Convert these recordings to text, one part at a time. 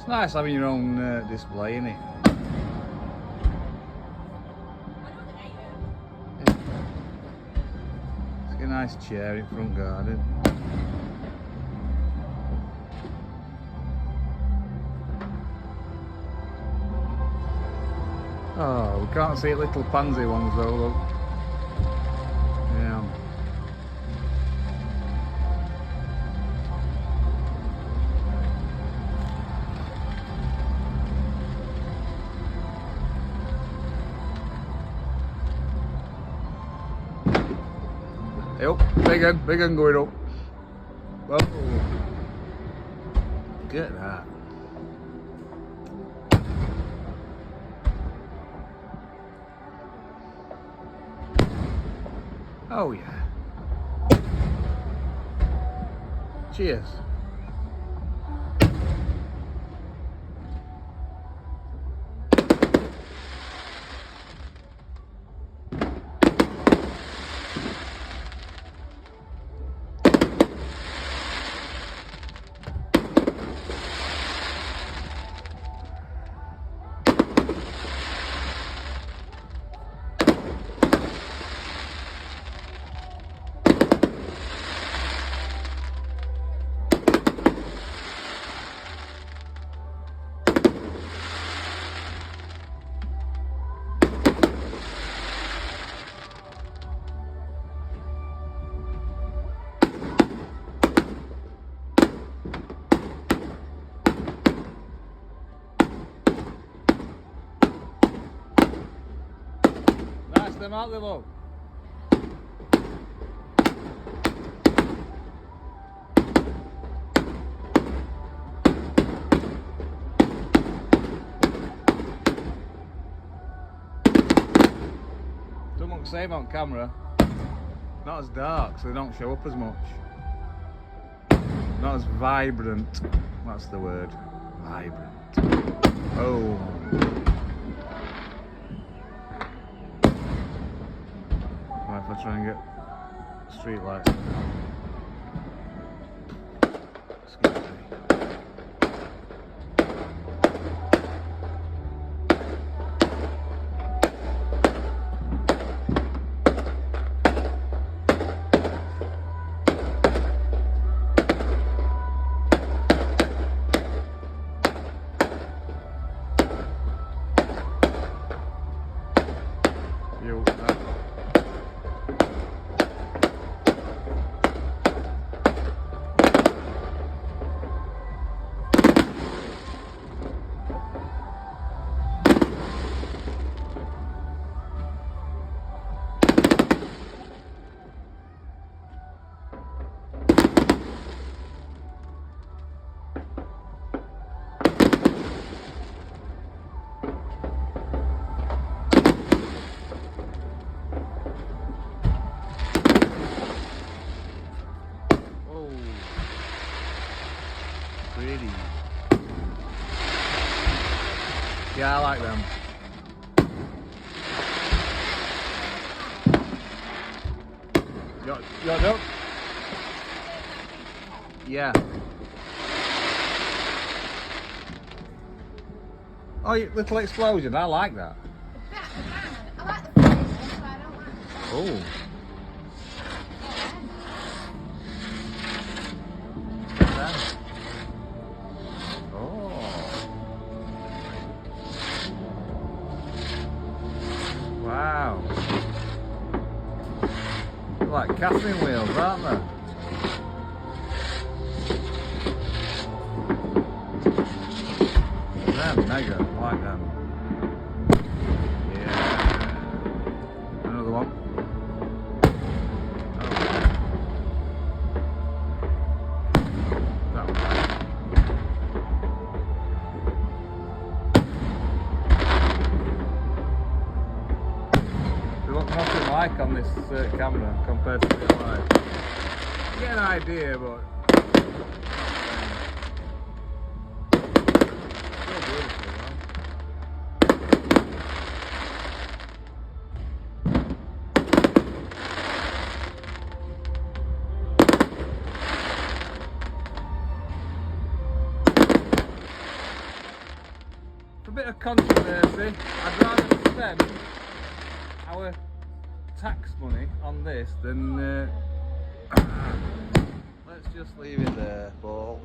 It's nice having your own display, isn't it? Yeah. It's got a nice chair in front garden. Oh, we can't see little pansy ones though, look. Yeah. Hey, up, big one going up. Whoa. Get that. Oh yeah. Cheers. Nice them out there, look. Don't look the same on camera. Not as dark, so they don't show up as much. Not as vibrant. That's the word. Vibrant. Oh. Right, if I try and get street lights. Excuse me. Pretty. Yeah, I like them. Your duck? Yeah. Oh, little explosion. I like that. I like the finish, but I don't like the Oh. Wow. They're like Catherine wheels, aren't they? They're mega, I like them. Yeah. Another one. That one. They look nothing like on this camera compared to real life. You get an idea, but still beautiful, though. for a bit of controversy, I'd rather spend our tax money on this than let's just leave it there, Paul.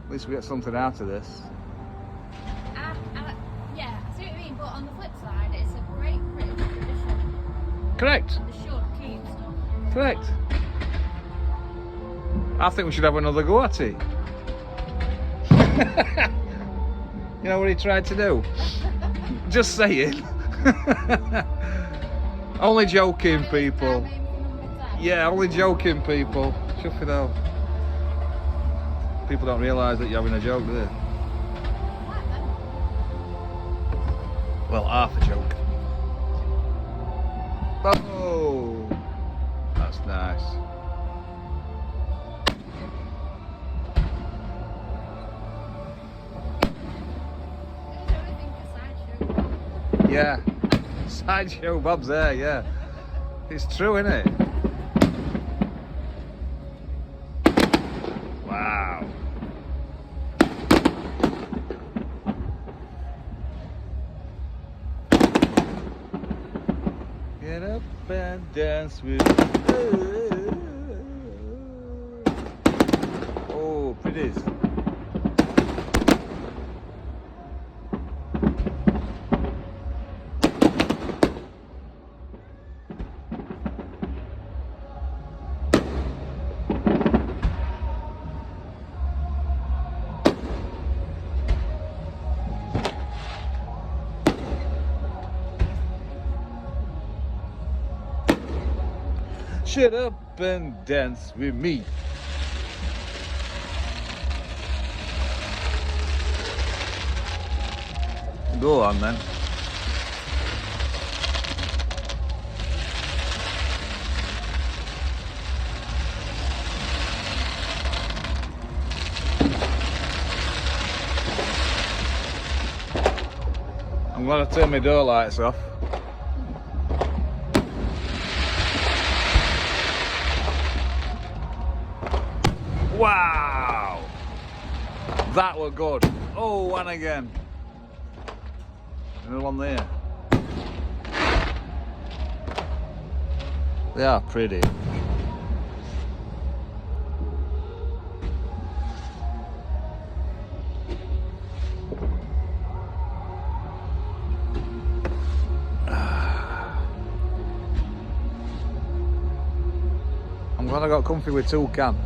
At least we get something out of this. Yeah, I see what you mean, but on the flip side, it's a great British tradition. Correct. And they should keep stuff. Correct. I think we should have another go at it. You know what he tried to do? Just saying. Only joking, people. Yeah, only joking, people. Chuff it out. People don't realise that you're having a joke, do they? Well, half a joke. Oh, that's nice. Yeah, sideshow Bob's there, yeah. It's true, isn't it? Wow. Get up and dance with me. Oh, pretty. Shut up and dance with me. Go on then. I'm glad I turned my door lights off. Wow! That were good. Oh, and again. Another one there. They are pretty. I'm glad I got comfy with 2 cans.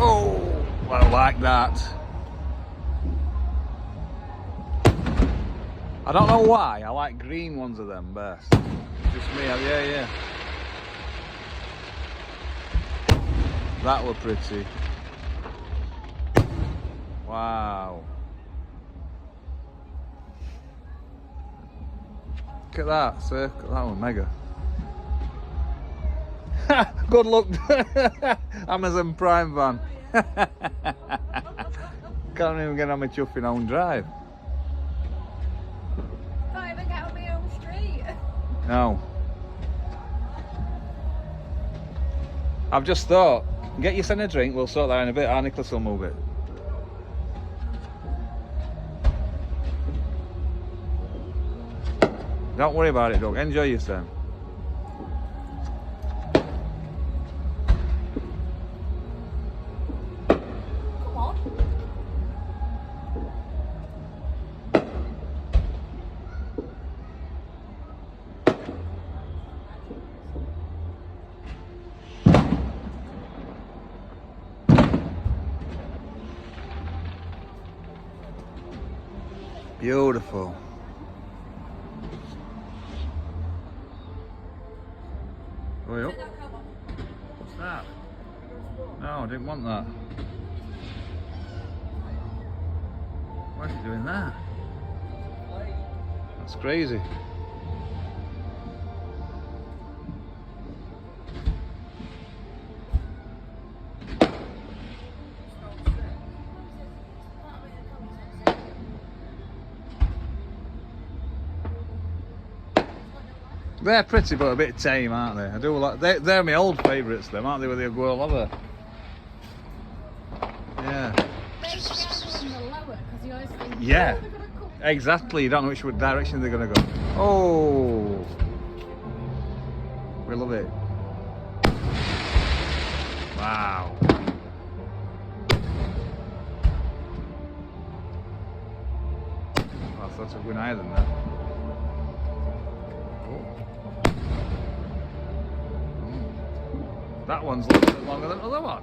Oh, I like that. I don't know why, I like green ones of them best. Just me, yeah. That were pretty. Wow. Look at that circle, that was mega. Good luck, Amazon Prime van. Can't even get on my chuffing own drive. Can't even get on my own street. No. I've just thought, get your son a drink, we'll sort that in a bit, our Nicholas will move it. Don't worry about it, Doug. Enjoy yourself. Come on. Beautiful. Going up. What's that? No, I didn't want that. Why is he doing that? That's crazy. They're pretty but a bit tame, aren't they? I do like. They're my old favourites, them, aren't they? With the go lover. Yeah. Very careful on the lower because you always think, Yeah. oh, they're gonna come. Exactly. You don't know which direction they're gonna go. Oh. We love it. Wow. I thought it would go higher than that. That one's a little bit longer than the other one.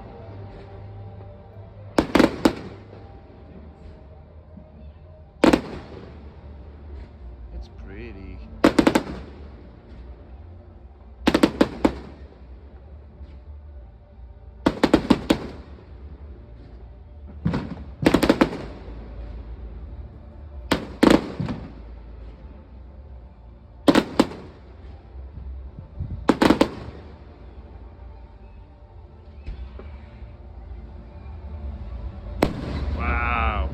It's pretty. Wow.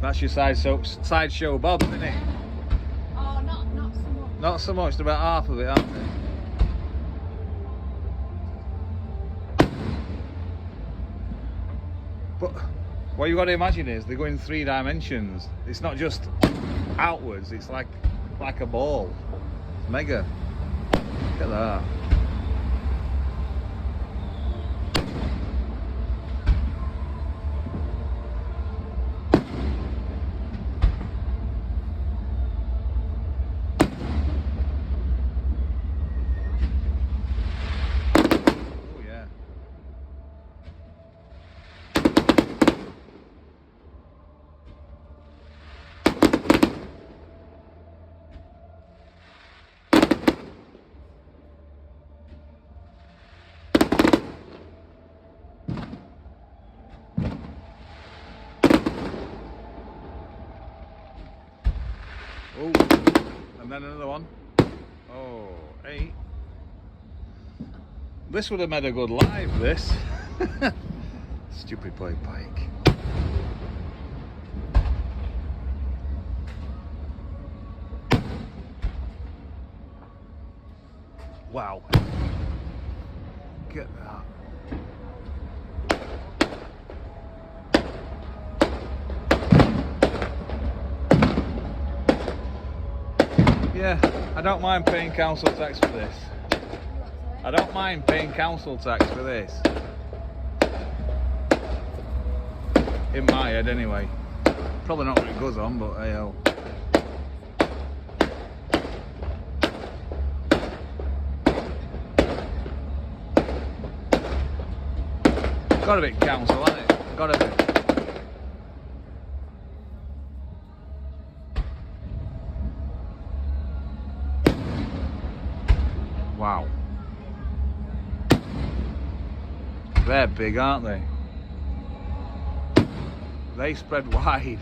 That's your sideshow Bob, isn't it? Oh, not so much. Not so much, about half of it, aren't they? But what you got to imagine is they go in 3 dimensions. It's not just outwards, it's like a ball. It's mega. Look at that. Oh, and then another one. Oh, 8. This would have made a good live, this. Stupid boy pike. Wow. Get that. Yeah, I don't mind paying council tax for this. I don't mind paying council tax for this. In my head, anyway. Probably not what it goes on, but hey ho. Got a bit council, hasn't it? Got a bit. Wow. They're big, aren't they? They spread wide.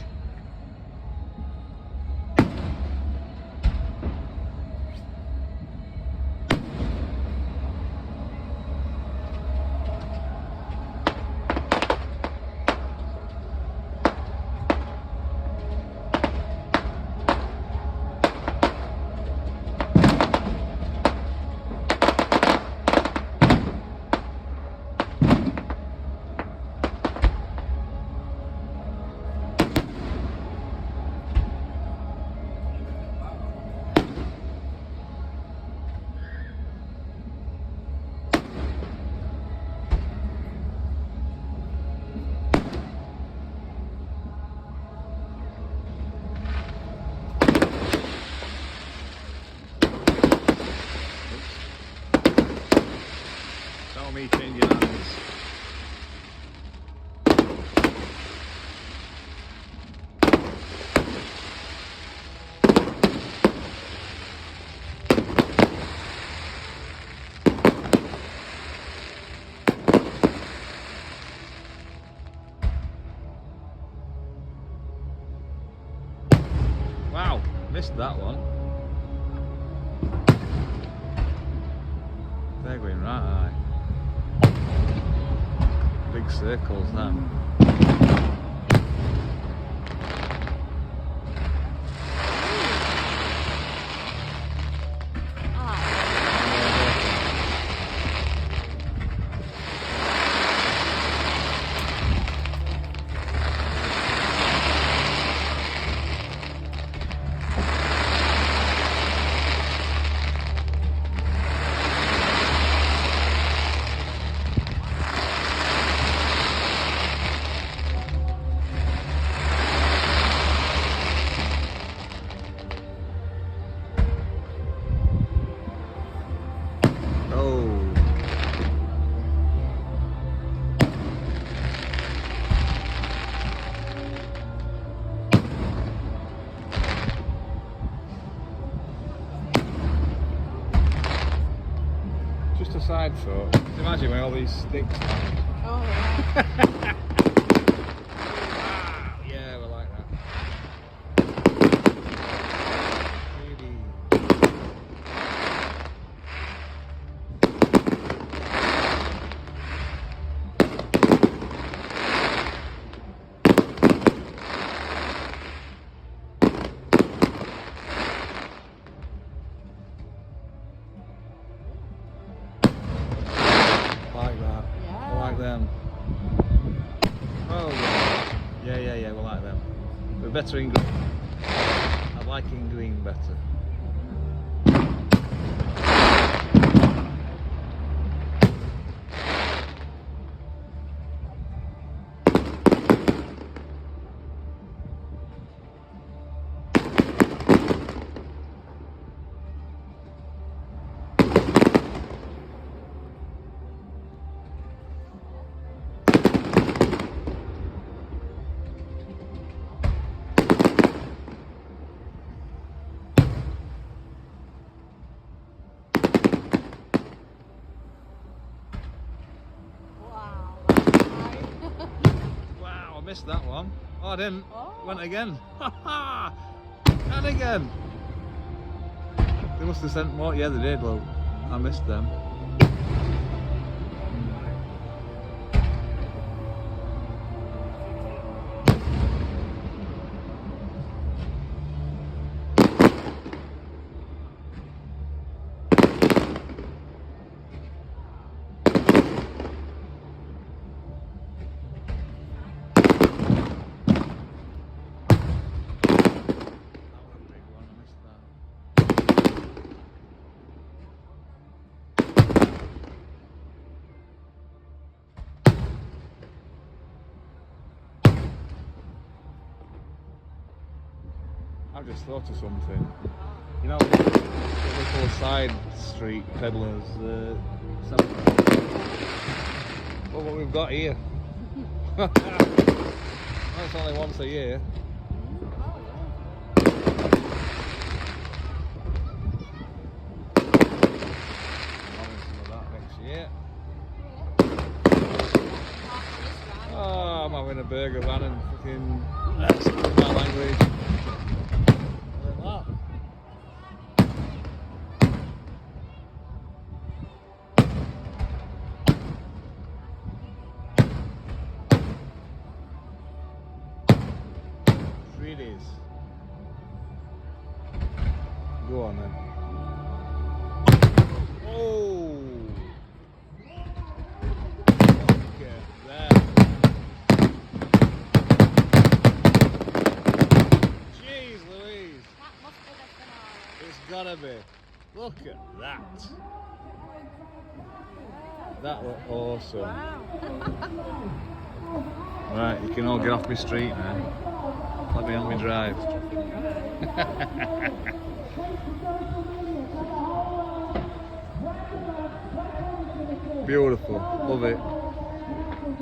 Me changing hands. Wow, missed that one. They're going right high. Big circles now. side foot. Just imagine with all these sticks. Oh, yeah. Wow, yeah, we like that. Really. Like that. Yeah. I like them. Oh, yeah, we like them. We're better in green. I like in green better. Wow. That's nice. Wow, I missed that one. Oh, I didn't. Oh. Went again. And again. They must have sent more. Yeah, they did. Well, I missed them. I've just thought of something. You know, the little side street peddlers. Well, what we've got here. That's only once a year. Having some of that next year. Oh, I'm having a burger van and fucking. That's my language. Look at that. Three days. Go on then. Oh! Look at that. Jeez Louise. That must be the finale. It's gotta be. Look at that. That looked awesome. Wow. Right, you can all get off my street now. Let me on my drive. Beautiful. Love it.